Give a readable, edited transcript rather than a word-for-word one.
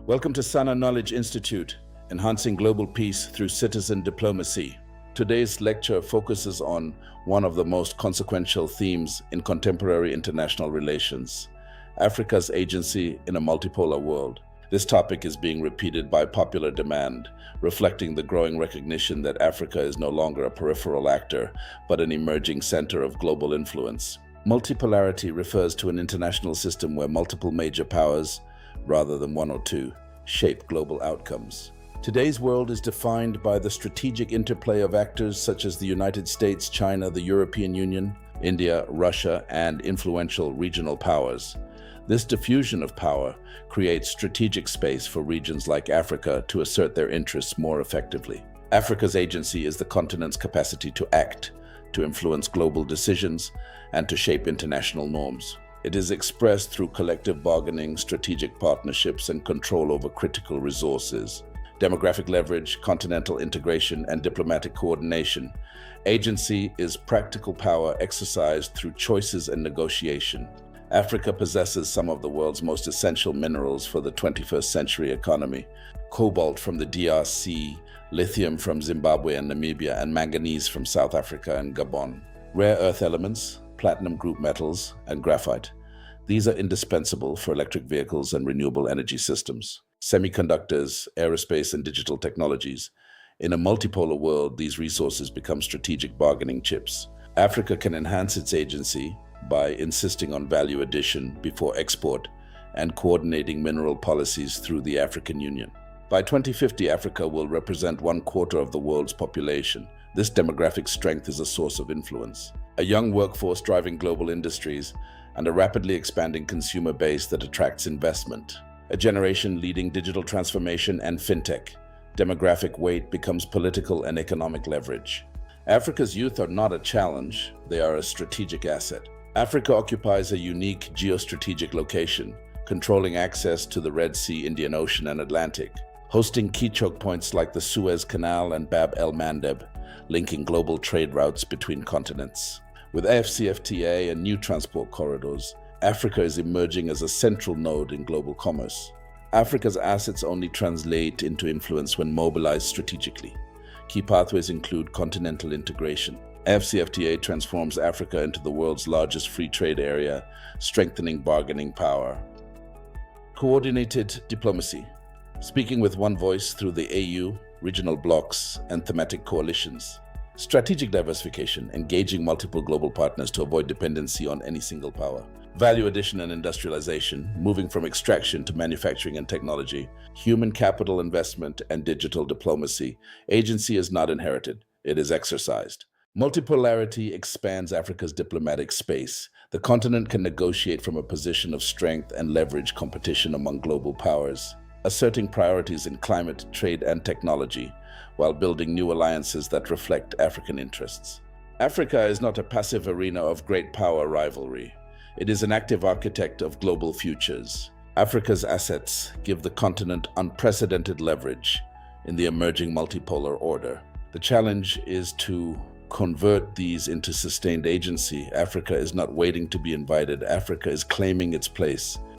Welcome to Sana Knowledge Institute, enhancing global peace through citizen diplomacy. Today's lecture focuses on one of the most consequential themes in contemporary international relations: Africa's agency in a multipolar world. This topic is being repeated by popular demand, reflecting the growing recognition that Africa is no longer a peripheral actor, but an emerging center of global influence. Multipolarity refers to an international system where multiple major powers, rather than one or two, shape global outcomes. Today's world is defined by the strategic interplay of actors such as the United States, China, the European Union, India, Russia, and influential regional powers. This diffusion of power creates strategic space for regions like Africa to assert their interests more effectively. Africa's agency is the continent's capacity to act, to influence global decisions, and to shape international norms. It is expressed through collective bargaining, strategic partnerships, and control over critical resources. Demographic leverage, continental integration, and diplomatic coordination. Agency is practical power exercised through choices and negotiation. Africa possesses some of the world's most essential minerals for the 21st century economy: cobalt from the DRC, lithium from Zimbabwe and Namibia, and manganese from South Africa and Gabon. Rare earth elements, platinum group metals, and graphite. These are indispensable for electric vehicles and renewable energy systems. Semiconductors, aerospace, and digital technologies. In a multipolar world, these resources become strategic bargaining chips. Africa can enhance its agency by insisting on value addition before export and coordinating mineral policies through the African Union. By 2050, Africa will represent 1/4 of the world's population. This demographic strength is a source of influence. A young workforce driving global industries and a rapidly expanding consumer base that attracts investment. A generation leading digital transformation and fintech. Demographic weight becomes political and economic leverage. Africa's youth are not a challenge, they are a strategic asset. Africa occupies a unique geostrategic location, controlling access to the Red Sea, Indian Ocean, and Atlantic, hosting key choke points like the Suez Canal and Bab el-Mandeb, linking global trade routes between continents. With AfCFTA and new transport corridors, Africa is emerging as a central node in global commerce. Africa's assets only translate into influence when mobilized strategically. Key pathways include continental integration. AfCFTA transforms Africa into the world's largest free trade area, strengthening bargaining power. Coordinated diplomacy, speaking with one voice through the AU, regional blocs, and thematic coalitions. Strategic diversification, engaging multiple global partners to avoid dependency on any single power. Value addition and industrialization, moving from extraction to manufacturing and technology. Human capital investment and digital diplomacy. Agency is not inherited, it is exercised. Multipolarity expands Africa's diplomatic space. The continent can negotiate from a position of strength and leverage competition among global powers, asserting priorities in climate, trade, and technology, while building new alliances that reflect African interests. Africa is not a passive arena of great power rivalry. It is an active architect of global futures. Africa's assets give the continent unprecedented leverage in the emerging multipolar order. The challenge is to convert these into sustained agency. Africa is not waiting to be invited. Africa is claiming its place.